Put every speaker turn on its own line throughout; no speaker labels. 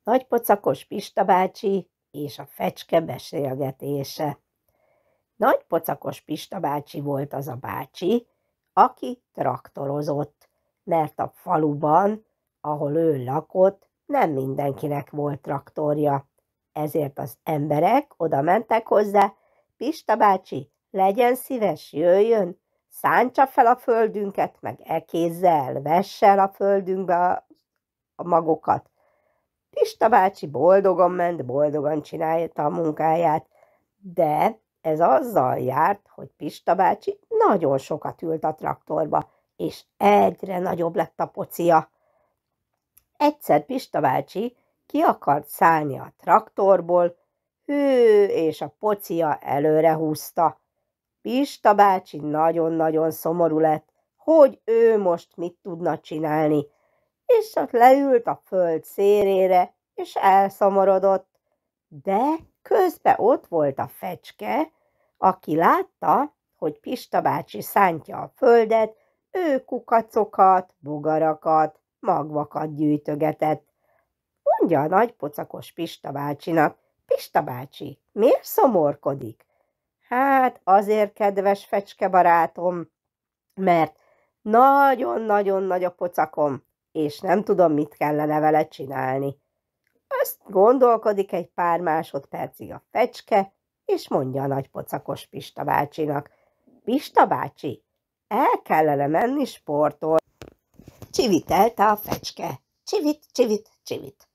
Nagypocakos Pista bácsi és a fecske beszélgetése. Nagypocakos Pista bácsi volt az a bácsi, aki traktorozott, mert a faluban, ahol ő lakott, nem mindenkinek volt traktorja. Ezért az emberek oda mentek hozzá: Pista bácsi, legyen szíves, jöjjön, szántsa fel a földünket, meg kézzel vesse el a földünkbe a magokat. Pista bácsi boldogan ment, boldogan csinálta a munkáját, de ez azzal járt, hogy Pista bácsi nagyon sokat ült a traktorba, és egyre nagyobb lett a pocia. Egyszer Pista bácsi ki akart szállni a traktorból, hű, és a pocia előre húzta. Pista bácsi nagyon-nagyon szomorú lett, hogy ő most mit tudna csinálni, és ott leült a föld szélére, és elszomorodott. De közben ott volt a fecske, aki látta, hogy Pista bácsi szántja a földet, ő kukacokat, bogarakat, magvakat gyűjtögetett. Mondja a nagypocakos Pista bácsinak: Pista bácsi, miért szomorkodik? Hát azért, kedves fecske barátom, mert nagyon-nagyon nagy a pocakom, és nem tudom, mit kellene vele csinálni. Azt gondolkodik egy pár másodpercig a fecske, és mondja a nagypocakos Pista bácsinak: Pista bácsi, el kellene menni sportolni. Csivitelte a fecske. Csivit, csivit, csivit.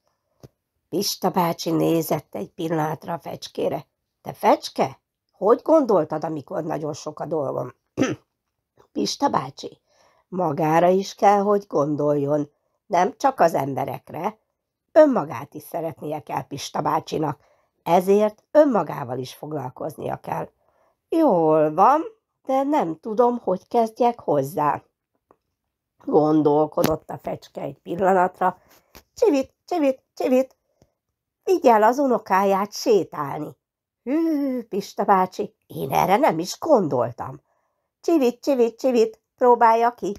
Pista bácsi nézett egy pillanatra a fecskére. Te fecske, hogy gondoltad, amikor nagyon sok a dolgom? Pista bácsi, magára is kell, hogy gondoljon, nem csak az emberekre. Önmagát is szeretnie kell Pista bácsinak, ezért önmagával is foglalkoznia kell. Jól van, de nem tudom, hogy kezdjek hozzá. Gondolkodott a fecske egy pillanatra. Csivit, csivit, csivit, vigye el az unokáját sétálni. Hű, Pista bácsi, én erre nem is gondoltam. Csivit, csivit, csivit, próbálja ki.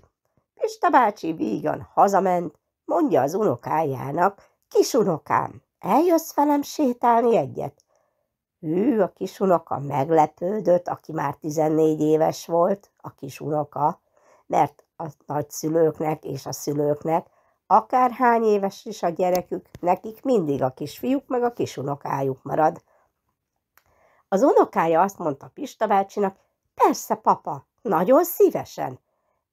Pista bácsi vígan hazament, mondja az unokájának: Kisunokám, eljössz velem sétálni egyet? Hű, a kisunoka meglepődött, aki már 14 éves volt, a kisunoka, mert a nagyszülőknek és a szülőknek, akárhány éves is a gyerekük, nekik mindig a kisfiúk meg a kisunokájuk marad. Az unokája azt mondta Pista bácsinak: Persze, papa, nagyon szívesen.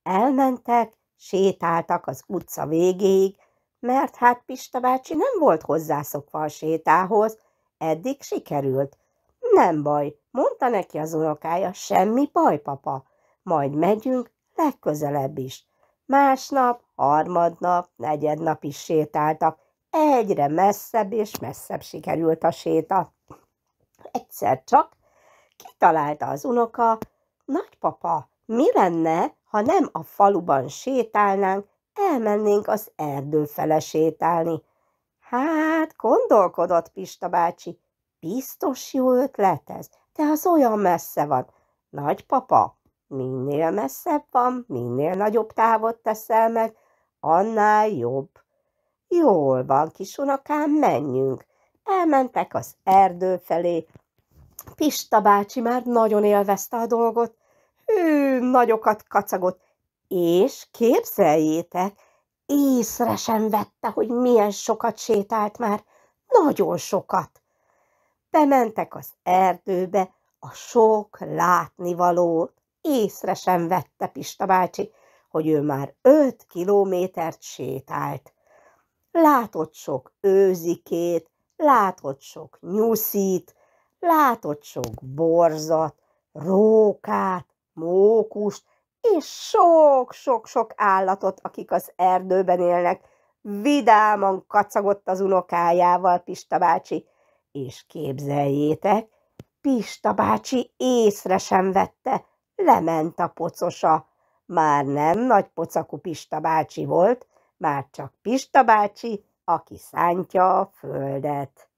Elmentek, sétáltak az utca végéig, mert hát Pista bácsi nem volt hozzászokva a sétához, eddig sikerült. Nem baj, mondta neki az unokája, semmi baj, papa, majd megyünk legközelebb is. Másnap, harmadnap, negyednap is sétáltak, egyre messzebb és messzebb sikerült a séta. Egyszer csak kitalálta az unoka: Nagypapa, mi lenne, ha nem a faluban sétálnánk, elmennénk az erdő fele sétálni? Hát, gondolkodott Pista bácsi, biztos jó ötlet ez, de az olyan messze van. Nagypapa, minél messzebb van, minél nagyobb távot teszel meg, annál jobb. Jól van, kisunokám, menjünk. Elmentek az erdő felé. Pista bácsi már nagyon élvezte a dolgot, nagyokat kacagott, és képzeljétek, észre sem vette, hogy milyen sokat sétált már, nagyon sokat. Bementek az erdőbe, a sok látnivalót észre sem vette Pista bácsi, hogy ő már 5 kilométert sétált. Látott sok őzikét, látott sok nyuszit, látott sok borzat, rókát, mókust, és sok-sok-sok állatot, akik az erdőben élnek. Vidáman kacagott az unokájával Pista bácsi, és képzeljétek, Pista bácsi észre sem vette, lement a pocosa. Már nem nagypocakú Pista bácsi volt, már csak Pista bácsi, aki szántja a földet.